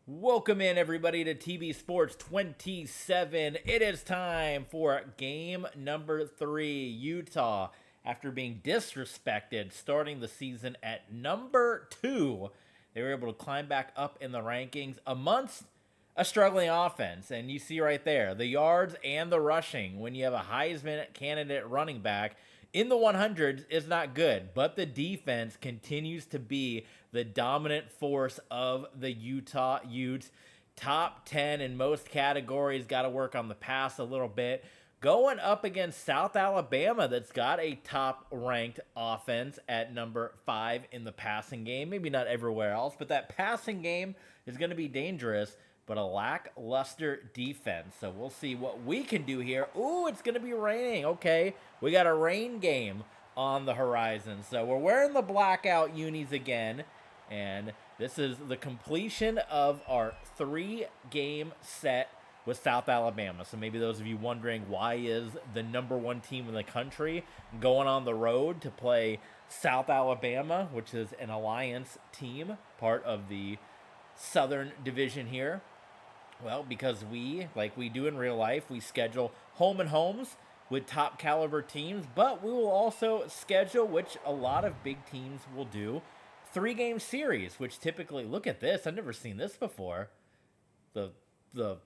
Welcome in, everybody, to TV Sports 27. It is time for game number 3. Utah, after being disrespected starting the season at number 2, they were able to climb back up in the rankings amongst a struggling offense. And you see right there, the yards and the rushing, when you have a Heisman candidate running back in the 100s, is not good. But the defense continues to be the dominant force of the Utah Utes. Top 10 in most categories. Got to work on the pass a little bit. Going up against South Alabama, that's got a top-ranked offense at number 5 in the passing game. Maybe not everywhere else, but that passing game is going to be dangerous, but a lackluster defense. So we'll see what we can do here. Ooh, it's going to be raining. Okay, we got a rain game on the horizon. So we're wearing the blackout unis again, and this is the completion of our 3-game set with South Alabama. So maybe those of you wondering, why is the number 1 team in the country going on the road to play South Alabama, which is an alliance team, part of the Southern Division here? Well, because we, like we do in real life, we schedule home and homes with top caliber teams, but we will also schedule, which a lot of big teams will do, 3-game series, which typically, look at this, I've never seen this before. The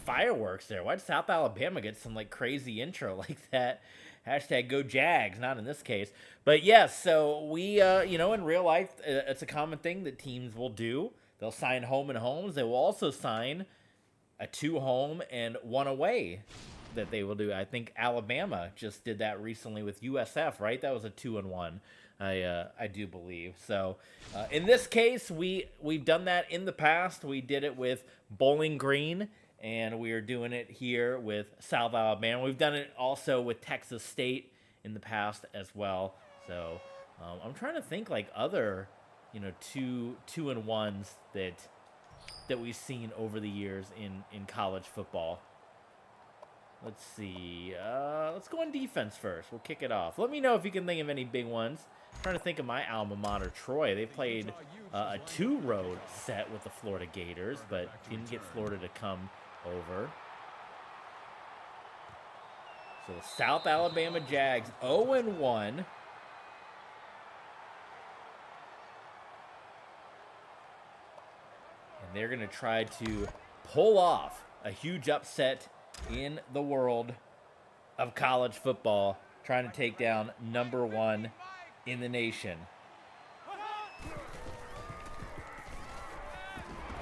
fireworks there. Why did South Alabama get some like crazy intro like that? Hashtag go Jags, not in this case. But yes, so we, in real life, it's a common thing that teams will do. They'll sign home and homes. They will also sign a 2 home and 1 away that they will do. I think Alabama just did that recently with USF, right? That was a 2-1. I do believe. So in this case, we've done that in the past. We did it with Bowling Green, and we are doing it here with South Alabama. We've done it also with Texas State in the past as well. So I'm trying to think like other, 2-1s that we've seen over the years in college football. Let's see. Let's go on defense first. We'll kick it off. Let me know if you can think of any big ones. I'm trying to think of my alma mater, Troy. They played a 2-road set with the Florida Gators, but didn't get Florida to come over. So the South Alabama Jags 0-1. And they're going to try to pull off a huge upset in the world of college football, trying to take down number 1 in the nation.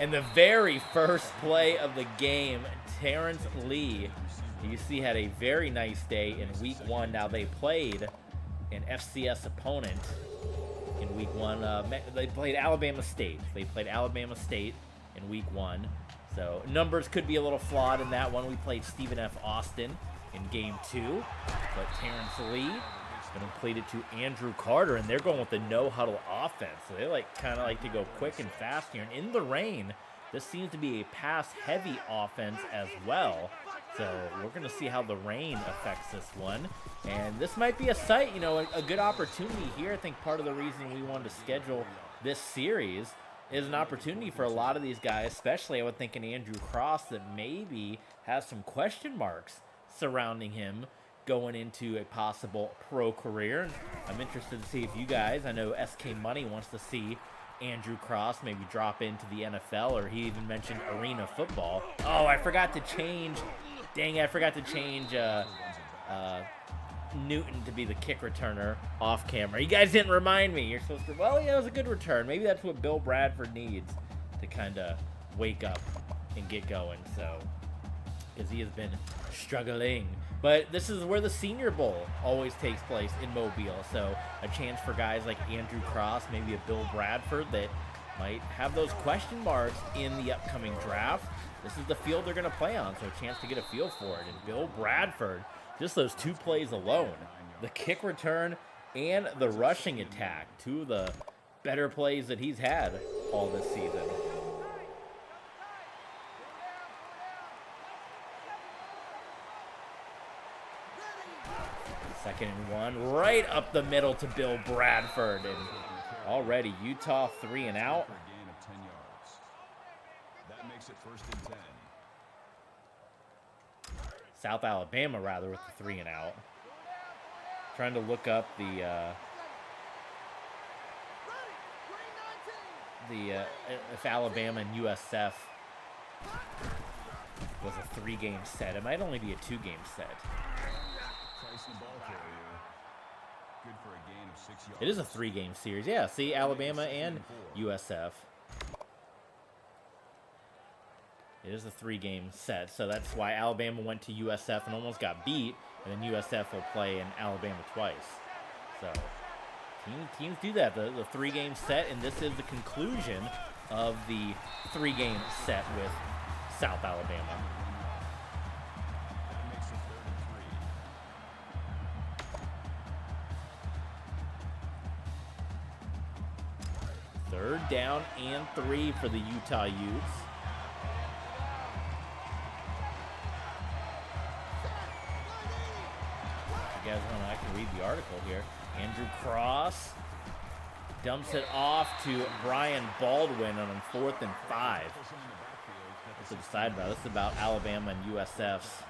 And the very first play of the game, Terrence Lee, you see, had a very nice day in week 1. Now, they played an FCS opponent in week 1. They played Alabama State. In week 1. So numbers could be a little flawed in that one. We played Stephen F. Austin in game 2. But Terrence Lee going to complete it to Andrew Carter, and they're going with the no-huddle offense. So they kind of like to go quick and fast here. And in the rain, this seems to be a pass-heavy offense as well. So we're going to see how the rain affects this one. And this might be a sight, a good opportunity here. I think part of the reason we wanted to schedule this series is an opportunity for a lot of these guys, especially I would think an Andrew Cross that maybe has some question marks surrounding him going into a possible pro career. And I'm interested to see if you guys, I know SK Money wants to see Andrew Cross maybe drop into the NFL, or he even mentioned arena football. Oh, I forgot to change. Dang it, I forgot to change Newton to be the kick returner off camera. You guys didn't remind me. You're supposed to, well, yeah, it was a good return. Maybe that's what Bill Bradford needs to kind of wake up and get going. So, because he has been struggling. But this is where the Senior Bowl always takes place in Mobile. So a chance for guys like Andrew Cross, maybe a Bill Bradford that might have those question marks in the upcoming draft. This is the field they're going to play on, so a chance to get a feel for it. And Bill Bradford, just those 2 plays alone, the kick return and the rushing attack, 2 of the better plays that he's had all this season. Second and 1, right up the middle to Bill Bradford. And already Utah 3 and out. makes it 1st and 10. South Alabama, rather, with the 3 and out. Trying to look up if Alabama and USF was a 3-game set. It might only be a 2-game set. Good for a gain of 6 yards. It is a 3-game series. Yeah, see, Alabama and USF. It is a 3-game set, so that's why Alabama went to USF and almost got beat, and then USF will play in Alabama twice. So teams do that, the 3-game set, and this is the conclusion of the 3-game set with South Alabama. That makes it 3rd and 3. 3rd down and 3 for the Utah Utes. You guys want to, I can read the article here. Andrew Cross dumps it off to Brian Baldwin on 4th and 5. This is the sidebar. This is about Alabama and USF's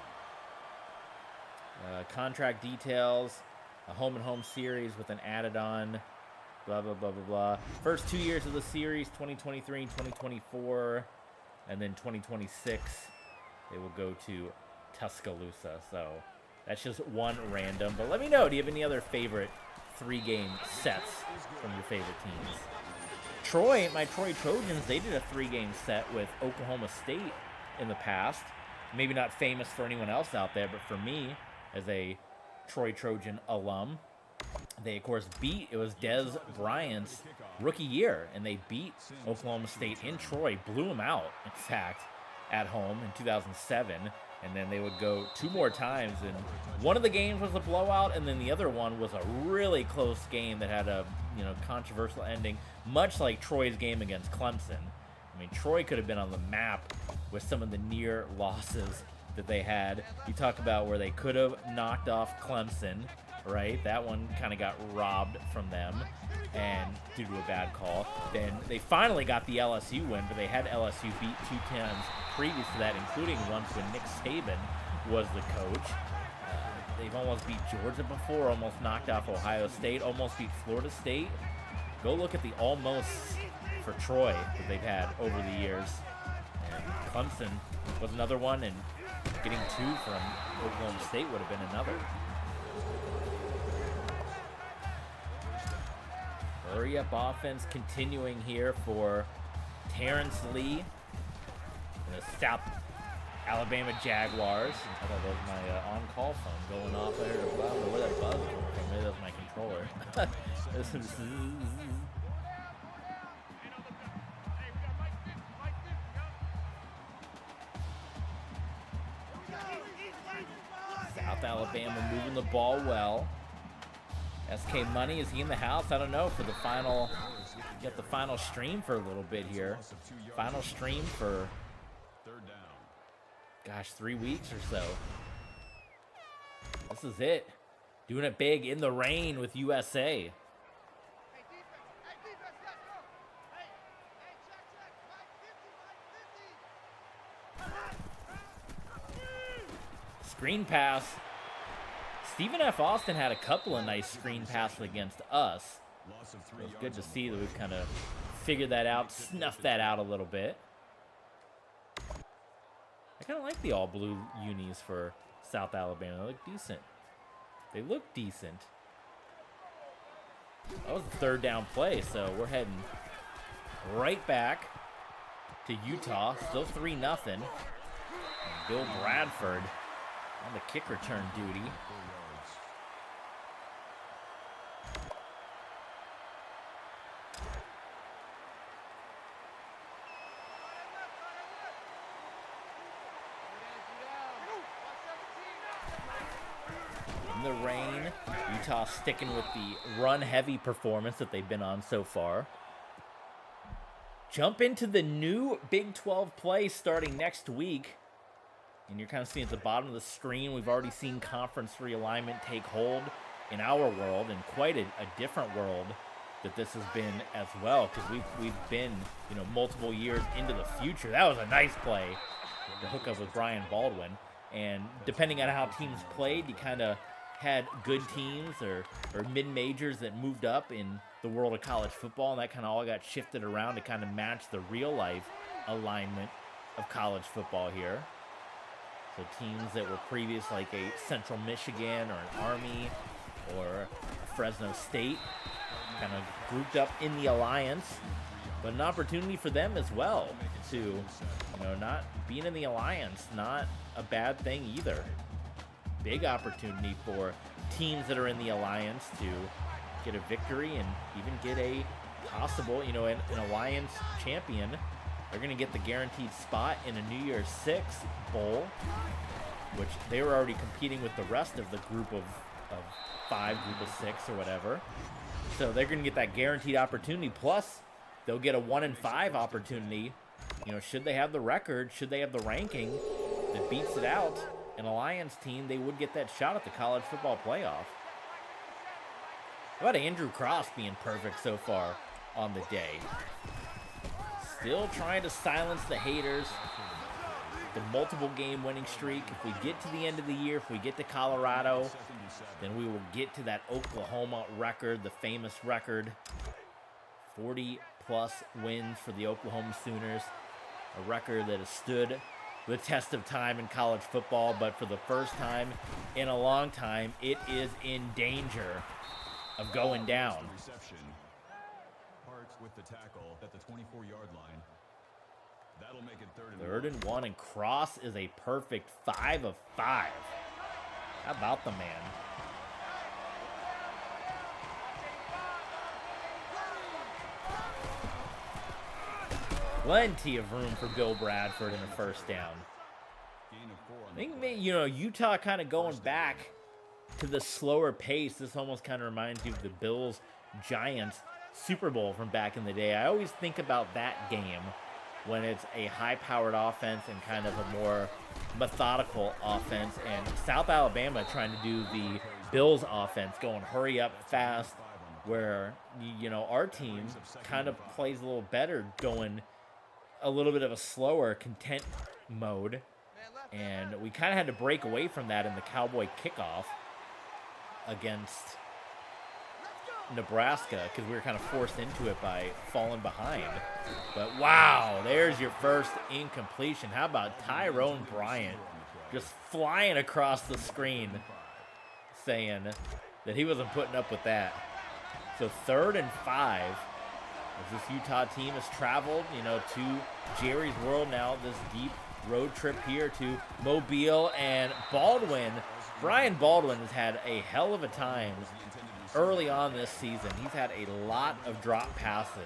contract details, a home-and-home series with an added-on, blah, blah, blah, blah, blah. First 2 years of the series, 2023 and 2024, and then 2026, they will go to Tuscaloosa. So that's just one random. But let me know, do you have any other favorite 3-game sets from your favorite teams? Troy, my Troy Trojans, they did a 3-game set with Oklahoma State in the past. Maybe not famous for anyone else out there, but for me, as a Troy Trojan alum, they, of course, it was Dez Bryant's rookie year, and they beat Oklahoma State in Troy, blew them out, in fact, at home in 2007. And then they would go 2 more times, and one of the games was a blowout, and then the other one was a really close game that had a controversial ending, much like Troy's game against Clemson. I mean, Troy could have been on the map with some of the near losses that they had. You talk about where they could have knocked off Clemson, right? That one kind of got robbed from them, and due to a bad call. Then they finally got the LSU win, but they had LSU beat 2 times previous to that, including once when Nick Saban was the coach. They've almost beat Georgia before, almost knocked off Ohio State, almost beat Florida State. Go look at the almosts for Troy that they've had over the years. And Clemson was another one, and getting 2 from Oklahoma State would have been another. Hurry up offense continuing here for Terrence Lee and the South Alabama Jaguars. I thought that was my on-call phone going off there. I don't know where that buzz came from. Maybe that was my controller. South Alabama moving the ball well. SK Money, is he in the house? I don't know. For the final, get the final stream for a little bit here. Final stream for, gosh, 3 weeks or so. This is it. Doing it big in the rain with USA. Screen pass. Stephen F. Austin had a couple of nice screen passes against us. It was good to see that we've kind of figured that out, snuffed that out a little bit. I kind of like the all-blue unis for South Alabama. They look decent. They look decent. That was the 3rd down play, so we're heading right back to Utah. Still 3-0. Bill Bradford on the kick return duty. In the rain, Utah sticking with the run-heavy performance that they've been on so far. Jump into the new Big 12 play starting next week. And you're kind of seeing at the bottom of the screen, we've already seen conference realignment take hold in our world, and quite a different world that this has been as well, because we've been, you know, multiple years into the future. That was a nice play, the hookup with Brian Baldwin. And depending on how teams played, you kind of had good teams or mid-majors that moved up in the world of college football, and that kind of all got shifted around to kind of match the real-life alignment of college football here. So teams that were previous, like a Central Michigan or an Army or a Fresno State, kind of grouped up in the alliance, but an opportunity for them as well to, you know, not being in the alliance, not a bad thing either. Big opportunity for teams that are in the alliance to get a victory and even get a possible, you know, an alliance champion. They're going to get the guaranteed spot in a New Year's Six bowl, which they were already competing with the rest of the group of five, group of six or whatever. So they're going to get that guaranteed opportunity. Plus, they'll get a 1-5 opportunity. You know, should they have the record, should they have the ranking that beats it out, an alliance team, they would get that shot at the college football playoff. How about Andrew Cross being perfect so far on the day? Still trying to silence the haters. The multiple game winning streak. If we get to the end of the year, if we get to Colorado, then we will get to that Oklahoma record, the famous record. 40 plus wins for the Oklahoma Sooners. A record that has stood the test of time in college football, but for the first time in a long time, it is in danger of going down. With the tackle at the 24-yard line. That'll make it 3rd and 1, and Cross is a perfect 5 of 5. How about the man? Plenty of room for Bill Bradford in a first down. I think, you know, Utah kind of going back to the slower pace. This almost kind of reminds you of the Bills-Giants Super Bowl from back in the day. I always think about that game when it's a high-powered offense and kind of a more methodical offense, and South Alabama trying to do the Bills offense, going hurry up fast, where, you know, our team kind of plays a little better, going a little bit of a slower content mode, and we kind of had to break away from that in the Cowboy kickoff against Nebraska, because we were kind of forced into it by falling behind. But wow, there's your first incompletion. How about Tyrone Bryant just flying across the screen, saying that he wasn't putting up with that. So 3rd and 5, as this Utah team has traveled, you know, to Jerry's World now, this deep road trip here to Mobile, and Brian Baldwin has had a hell of a time early on this season. He's had a lot of drop passes,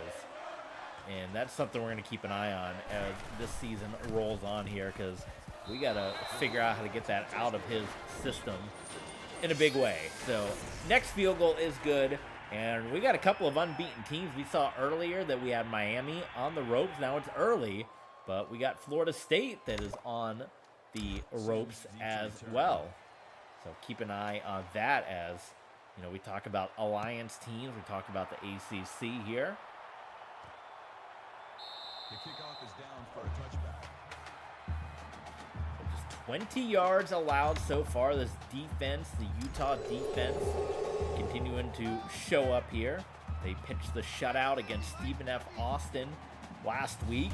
and that's something we're going to keep an eye on as this season rolls on here, because we got to figure out how to get that out of his system in a big way. So next field goal is good, and we got a couple of unbeaten teams. We saw earlier that we had Miami on the ropes. Now it's early, but we got Florida State that is on the ropes as well. So keep an eye on that. As you know, we talk about alliance teams, we talk about the ACC here. The kickoff is down for a touchback. Just 20 yards allowed so far. This defense, the Utah defense, continuing to show up here. They pitched the shutout against Stephen F. Austin last week.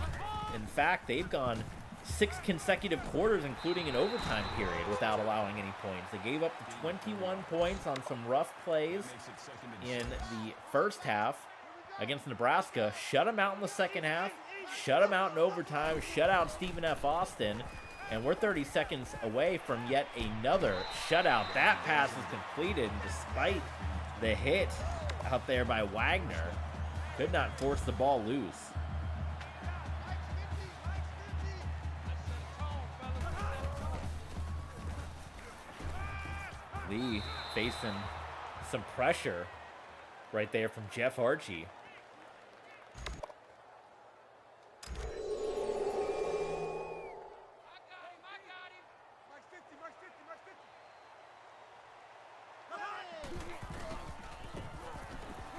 In fact, they've gone 6 consecutive quarters, including an overtime period, without allowing any points. They gave up the 21 points on some rough plays in the first half against Nebraska, shut them out in the second half, shut them out in overtime, shut out Stephen F. Austin, and we're 30 seconds away from yet another shutout. That pass is completed despite the hit out there by Wagner. Could not force the ball loose. Lee facing some pressure right there from Jeff Archie.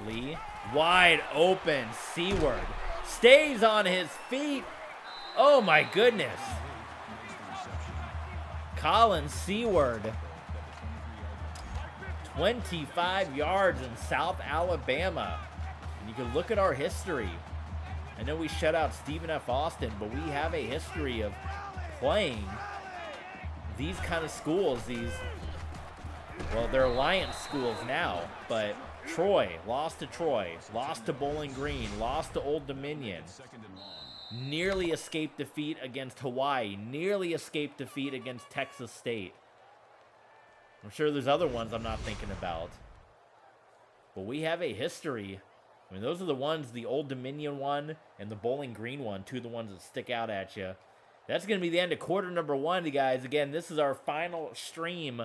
Lee, wide open. Seward stays on his feet. Oh my goodness. Colin Seward, 25 yards in South Alabama. And you can look at our history. I know we shut out Stephen F. Austin, but we have a history of playing these kind of schools. Well, they're Alliance schools now, but Troy, lost to Bowling Green, lost to Old Dominion. Nearly escaped defeat against Hawaii, nearly escaped defeat against Texas State. I'm sure there's other ones I'm not thinking about. But we have a history. I mean, those are the ones, the Old Dominion one and the Bowling Green one, two of the ones that stick out at you. That's going to be the end of quarter number 1, you guys. Again, this is our final stream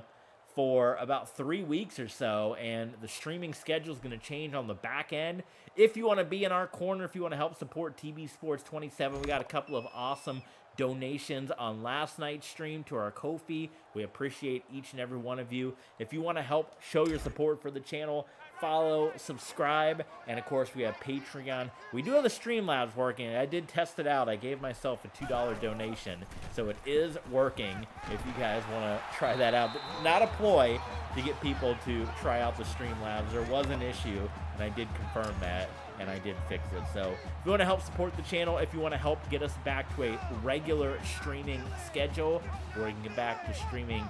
for about 3 weeks or so, and the streaming schedule is going to change on the back end. If you want to be in our corner, if you want to help support TB Sports 27, we got a couple of awesome donations on last night's stream to our Ko-fi. We appreciate each and every one of you. If you want to help show your support for the channel, follow, subscribe, and of course we have Patreon. We do have the Streamlabs working. I did test it out. I gave myself a $2 donation, so it is working if you guys want to try that out. Not a ploy to get people to try out the Streamlabs. There was an issue, and I did confirm that, and I did fix it. So if you want to help support the channel, if you want to help get us back to a regular streaming schedule where we can get back to streaming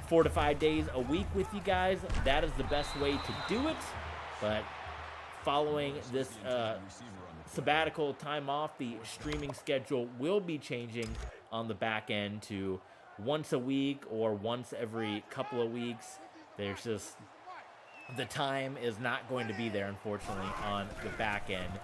4 to 5 days a week with you guys, that is the best way to do it. But following this sabbatical time off, the streaming schedule will be changing on the back end to once a week or once every couple of weeks. There's just, the time is not going to be there, unfortunately, on the back end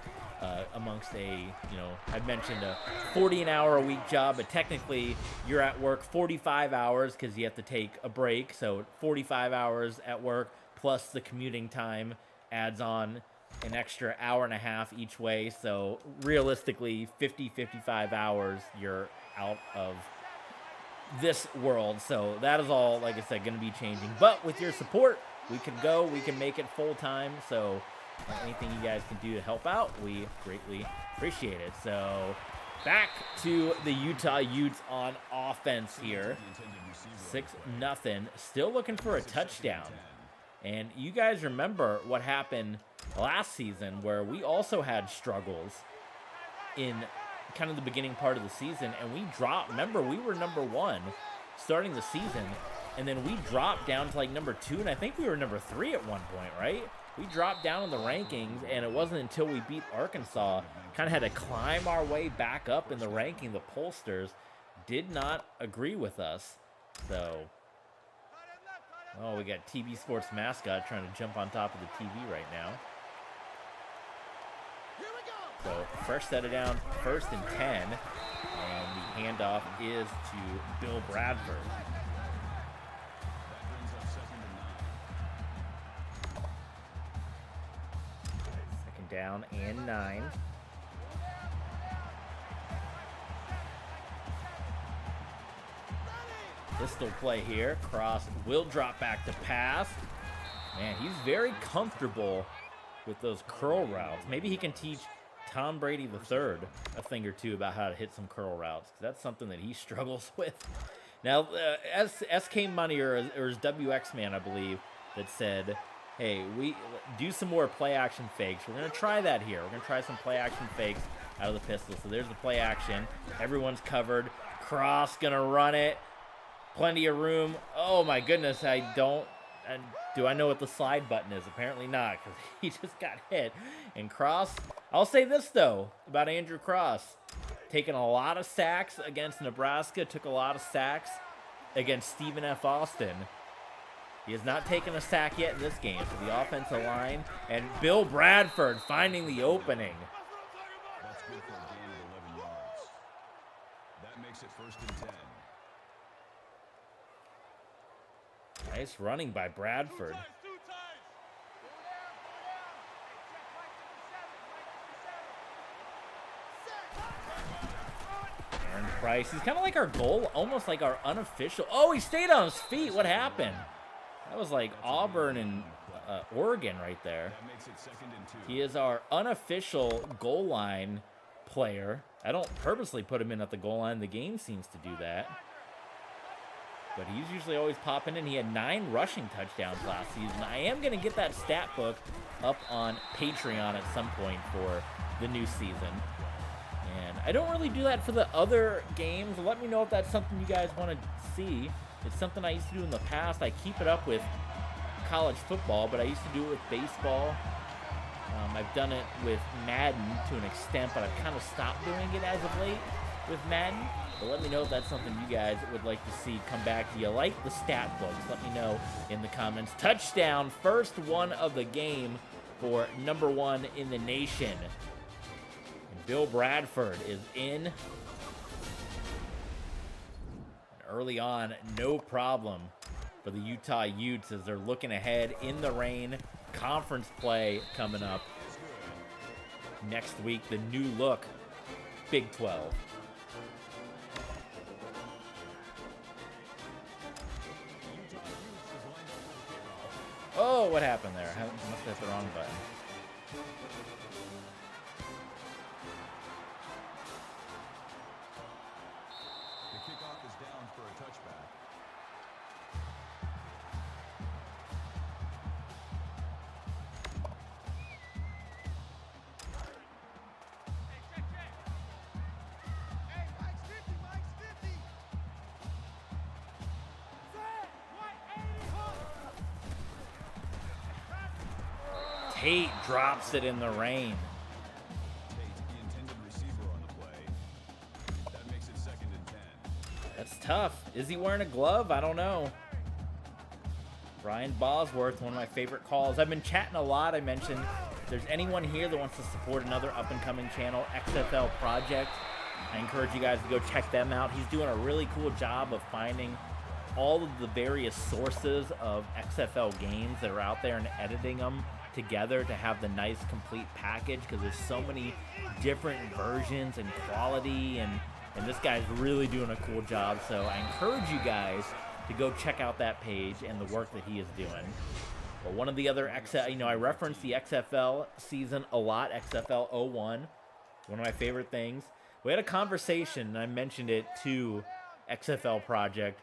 amongst I've mentioned a 40-an-hour-a-week job, but technically you're at work 45 hours because you have to take a break. So 45 hours at work plus the commuting time adds on an extra hour and a half each way. So realistically, 55 hours you're out of this world. So that is all, like I said, going to be changing. But with your support, we can make it full-time. So anything you guys can do to help out, we greatly appreciate it. So back to the Utah Utes on offense here. 6-0. Still looking for a touchdown. And you guys remember what happened last season where we also had struggles in kind of the beginning part of the season, and we dropped. Remember, we were number 1 starting the season, and then we dropped down to like number 2, and I think we were number 3 at one point, right? We dropped down in the rankings, and it wasn't until we beat Arkansas, kind of had to climb our way back up in the ranking. The pollsters did not agree with us. So, oh, we got TB Sports mascot trying to jump on top of the TV right now. So first set it down, 1st and 10, and the handoff is to Bill Bradford. Second down and 9. Pistol play here. Cross will drop back to pass. Man, he's very comfortable with those curl routes. Maybe he can teach Tom Brady III a thing or two about how to hit some curl routes, because that's something that he struggles with. Now, SK Money or his WX Man, I believe, that said, hey, we do some more play action fakes. We're going to try that here. We're going to try some play action fakes out of the pistol. So there's the play action. Everyone's covered. Cross going to run it. Plenty of room. Oh, my goodness. Do I know what the slide button is? Apparently not, because he just got hit. And Cross, I'll say this, though, about Andrew Cross. Taking a lot of sacks against Nebraska, took a lot of sacks against Stephen F. Austin. He has not taken a sack yet in this game. So the offensive line and Bill Bradford finding the opening. That's good for a gain of 11 yards. That makes it 1st and 10. Nice running by Bradford. Aaron Price. He's kind of like our goal, almost like our unofficial. Oh, he stayed on his feet. What happened? That was like Auburn and Oregon right there. That makes it 2nd and 2. He is our unofficial goal line player. I don't purposely put him in at the goal line. The game seems to do that. But he's usually always popping in. He had 9 rushing touchdowns last season. I am going to get that stat book up on Patreon at some point for the new season. And I don't really do that for the other games. Let me know if that's something you guys want to see. It's something I used to do in the past. I keep it up with college football, but I used to do it with baseball. I've done it with Madden to an extent, but I've kind of stopped doing it as of late with Madden. But let me know if that's something you guys would like to see come back. Do you like the stat books? Let me know in the comments. Touchdown, first one of the game for number 1 in the nation. And Bill Bradford is in. And early on, no problem for the Utah Utes as they're looking ahead in the rain. Conference play coming up next week. The new look Big 12. Oh, what happened there? I must have hit the wrong button. The kickoff is down for a touchback. Tate drops it in the rain. Tate, the intended receiver on the play. That makes it 2nd and 10. That's tough. Is he wearing a glove? I don't know. Brian Bosworth, one of my favorite calls. I've been chatting a lot. I mentioned if there's anyone here that wants to support another up-and-coming channel, XFL Project, I encourage you guys to go check them out. He's doing a really cool job of finding all of the various sources of XFL games that are out there and editing them together to have the nice complete package, because there's so many different versions and quality, and this guy's really doing a cool job. So I encourage you guys to go check out that page and the work that he is doing. But one of the other I reference the XFL season a lot, XFL 01, one of my favorite things. We had a conversation, and I mentioned it to XFL Project,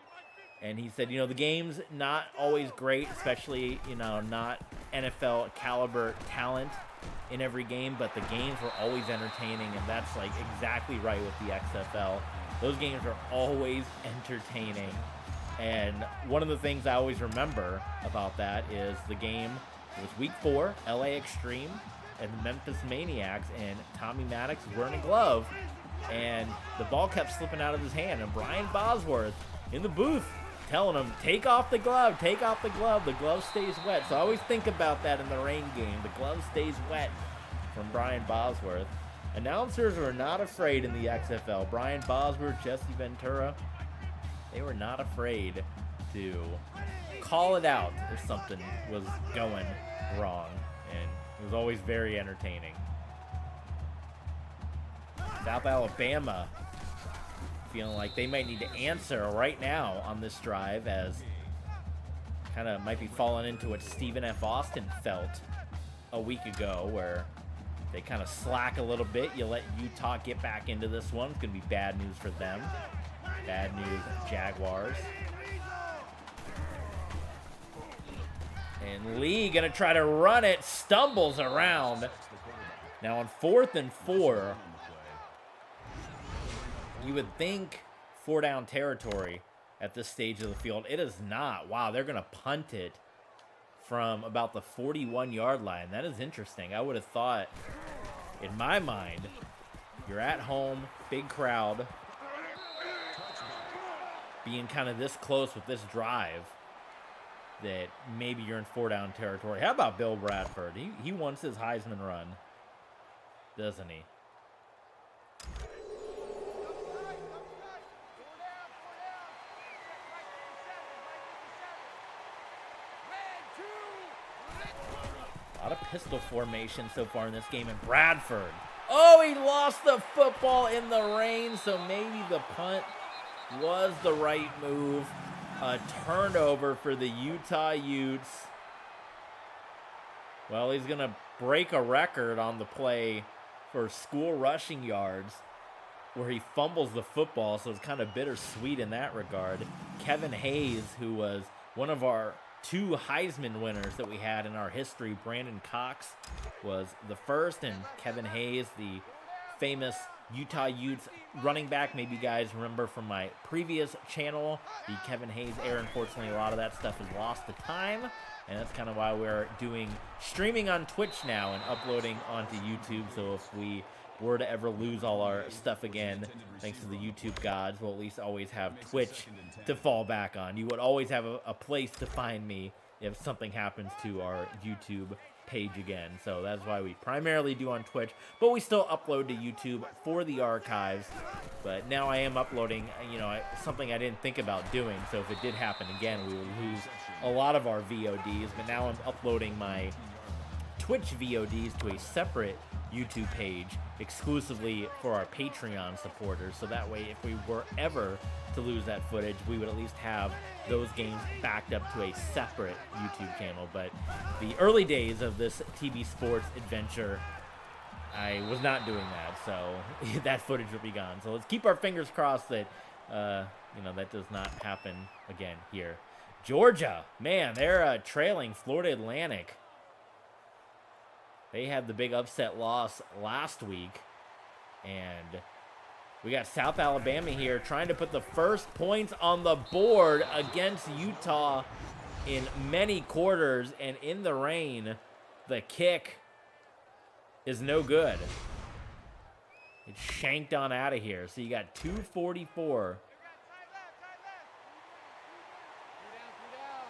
and he said, the game's not always great, especially, not NFL caliber talent in every game, but the games were always entertaining, and that's like exactly right with the XFL. Those games are always entertaining. And one of the things I always remember about that is the game, it was week 4, LA Extreme and the Memphis Maniacs, and Tommy Maddox was wearing a glove, and the ball kept slipping out of his hand, and Brian Bosworth in the booth telling him, take off the glove, the glove stays wet. So I always think about that in the rain game. The glove stays wet from Brian Bosworth. Announcers were not afraid in the XFL. Brian Bosworth, Jesse Ventura, they were not afraid to call it out if something was going wrong. And it was always very entertaining. South Alabama feeling like they might need to answer right now on this drive, as kind of might be falling into what Stephen F. Austin felt a week ago, where they kind of slack a little bit. You let Utah get back into this one. It's going to be bad news for them. Bad news, Jaguars. And Lee going to try to run it, stumbles around. Now on 4th and 4, you would think 4-down territory at this stage of the field. It is not. Wow, they're going to punt it from about the 41-yard line. That is interesting. I would have thought, in my mind, you're at home, big crowd, being kind of this close with this drive, that maybe you're in 4-down territory. How about Bill Bradford? He wants his Heisman run, doesn't he? A lot of pistol formation so far in this game, and Bradford. Oh, he lost the football in the rain, so maybe the punt was the right move. A turnover for the Utah Utes. Well, he's going to break a record on the play for school rushing yards where he fumbles the football, so it's kind of bittersweet in that regard. Kevin Hayes, who was one of our 2 Heisman winners that we had in our history, Brandon Cox was the first, and Kevin Hayes, the famous Utah Utes running back. Maybe you guys remember from my previous channel, the Kevin Hayes era. Unfortunately, a lot of that stuff is lost to time, and that's kind of why we're doing streaming on Twitch now and uploading onto YouTube. So if we were to ever lose all our stuff again, thanks to the YouTube gods, we'll at least always have Twitch to fall back on. You would always have a place to find me if something happens to our YouTube page again. So that's why we primarily do on Twitch, but we still upload to YouTube for the archives. But now I am uploading, you know, something I didn't think about doing. So if it did happen again, we would lose a lot of our VODs. But now I'm uploading my Twitch VODs to a separate YouTube page exclusively for our Patreon supporters. So that way, if we were ever to lose that footage, we would at least have those games backed up to a separate YouTube channel. But the early days of this TB Sports adventure, I was not doing that, so that footage will be gone. So let's keep our fingers crossed that you know, that does not happen again here. Georgia, man, they're trailing Florida Atlantic. They had the big upset loss last week, and we got South Alabama here trying to put the first points on the board against Utah in many quarters, and in the rain, the kick is no good. It's shanked on out of here. So you got 2:44 for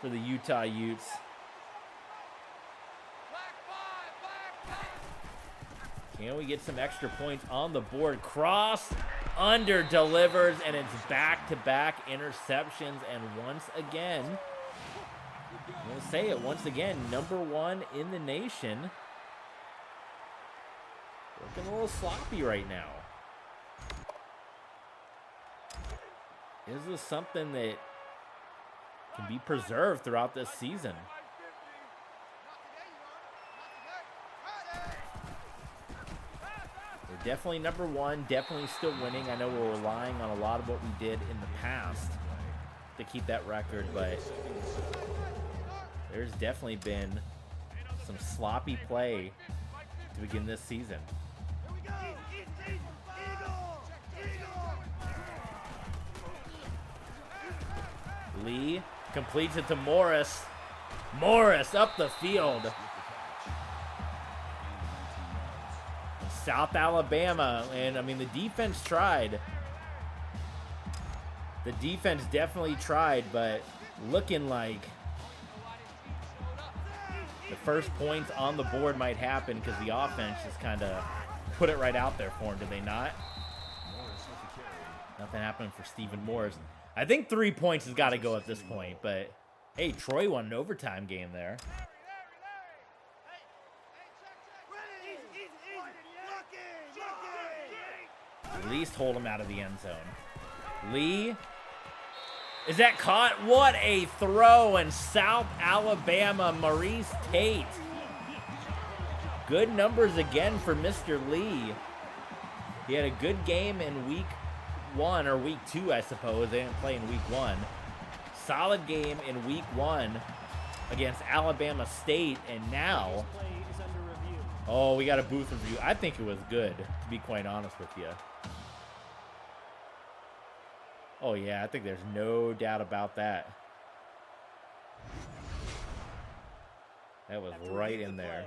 the Utah Utes. Can we get some extra points on the board? Cross under delivers, and it's back-to-back interceptions. And once again, I'm going to say it once again, #1 in the nation. Looking a little sloppy right now. Is this something that can be preserved throughout this season? We're definitely #1, definitely still winning. I know we're relying on a lot of what we did in the past to keep that record, but there's definitely been some sloppy play to begin this season. Lee completes it to Morris. Morris up the field. South Alabama, and I mean, the defense tried. The defense definitely tried, but looking like the first points on the board might happen because the offense just kind of put it right out there for him, did they not? Nothing happened for Stephen Morris. I think 3 points has got to go at this point, but hey, Troy won an overtime game there. At least hold him out of the end zone. Lee, is that caught? What a throw, and South Alabama, Maurice Tate. Good numbers again for Mr. Lee. He had a good game in week 1, or week 2, I suppose. They didn't play in week 1. Solid game in week 1 against Alabama State, and now, oh, we got a booth review. I think it was good, to be quite honest with you. Oh, yeah, I think there's no doubt about that. That was right in there.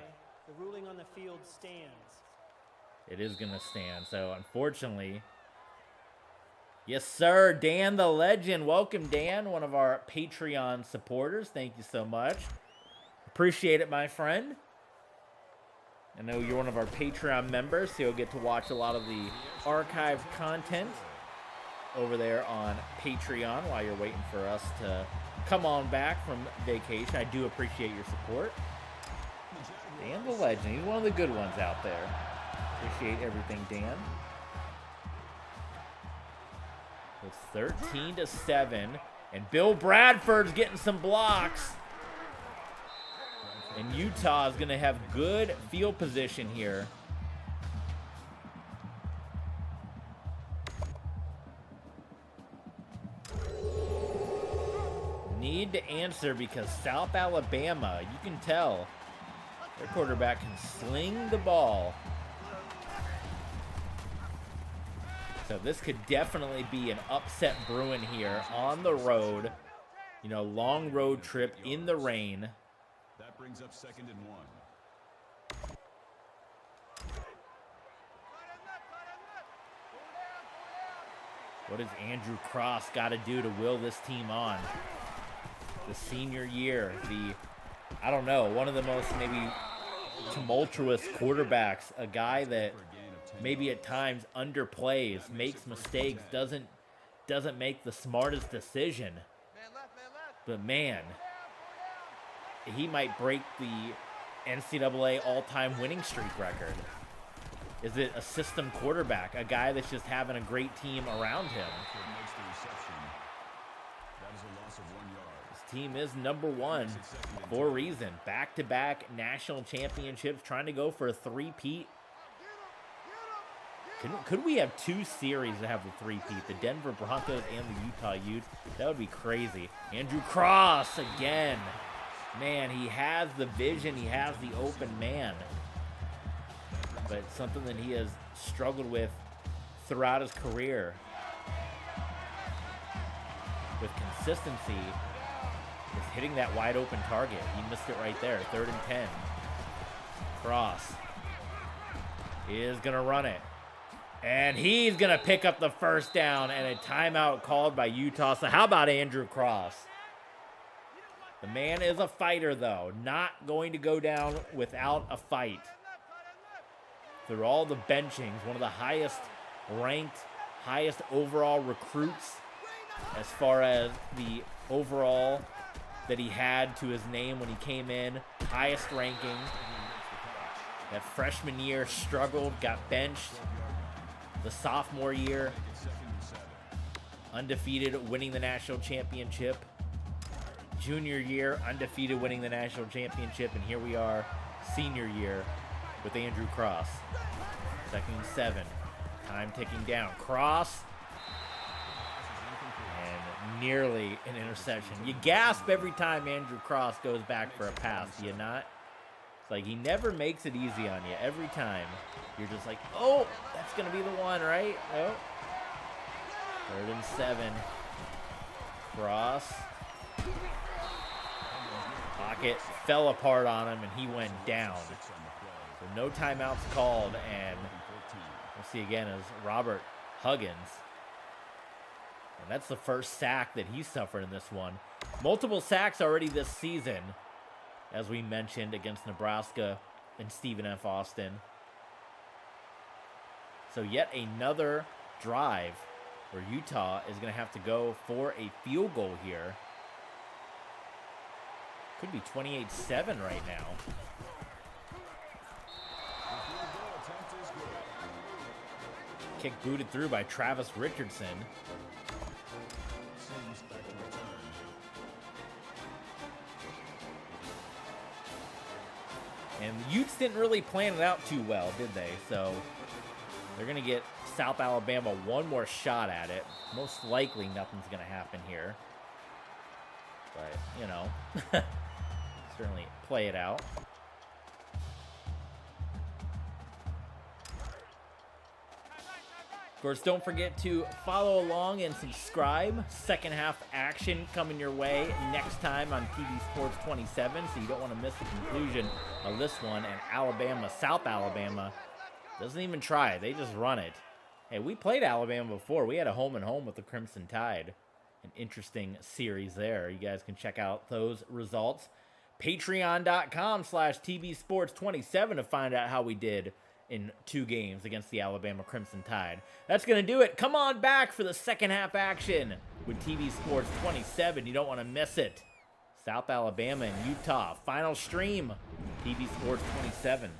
The ruling on the field stands. It is going to stand. So, unfortunately, yes, sir, Dan the Legend. Welcome, Dan, one of our Patreon supporters. Thank you so much. Appreciate it, my friend. I know you're one of our Patreon members, so you'll get to watch a lot of the archived content over there on Patreon while you're waiting for us to come on back from vacation. I do appreciate your support. Dan the Legend. He's one of the good ones out there. Appreciate everything, Dan. It's 13-7, and Bill Bradford's getting some blocks. And Utah is going to have good field position here. Need to answer because South Alabama, you can tell, their quarterback can sling the ball. So this could definitely be an upset brewing here on the road. You know, long road trip in the rain. That brings up 2nd and 1. What has Andrew Cross got to do to will this team on? The senior year, I don't know, one of the most maybe tumultuous quarterbacks, a guy that maybe at times underplays, makes mistakes, doesn't make the smartest decision. But man, he might break the NCAA all-time winning streak record. Is it a system quarterback, a guy that's just having a great team around him? This team is #1 for a reason. Back-to-back national championships, trying to go for a three-peat. Could we have 2 series that have the three-peat? The Denver Broncos and the Utah Utes? That would be crazy. Andrew Cross again. Man, he has the vision. He has the open man. But something that he has struggled with throughout his career. With consistency, is hitting that wide open target. He missed it right there. 3rd and 10. Cross is going to run it. And he's going to pick up the first down, and a timeout called by Utah. So how about Andrew Cross? The man is a fighter, though. Not going to go down without a fight. Through all the benchings, one of the highest ranked, highest overall recruits as far as the overall that he had to his name when he came in. Highest ranking. That freshman year struggled, got benched. The sophomore year, undefeated, winning the national championship. Junior year, undefeated, winning the national championship. And here we are, senior year, with Andrew Cross. 2nd and 7. Time ticking down. Cross. And nearly an interception. You gasp every time Andrew Cross goes back for a pass, do you not? It's like he never makes it easy on you. Every time you're just like, oh, that's going to be the one, right? Oh. 3rd and 7. Cross. Pocket fell apart on him, and he went down. So no timeouts called, and we'll see again as Robert Huggins. And that's the first sack that he suffered in this one. Multiple sacks already this season, as we mentioned, against Nebraska and Stephen F. Austin. So yet another drive where Utah is going to have to go for a field goal here. Could be 28-7 right now. Kick booted through by Travis Richardson. And the Utes didn't really plan it out too well, did they? So they're going to get South Alabama one more shot at it. Most likely nothing's going to happen here. But, you know, certainly play it out. Of course, don't forget to follow along and subscribe. Second half action coming your way next time on TV Sports 27, so you don't want to miss the conclusion of this one. And Alabama, South Alabama, doesn't even try. They just run it. Hey, we played Alabama before. We had a home and home with the Crimson Tide. An interesting series there. You guys can check out those results. Patreon.com/TVSports27 to find out how we did in 2 games against the Alabama Crimson Tide. That's going to do it. Come on back for the second half action with TV Sports 27. You don't want to miss it. South Alabama and Utah. Final stream. TV Sports 27.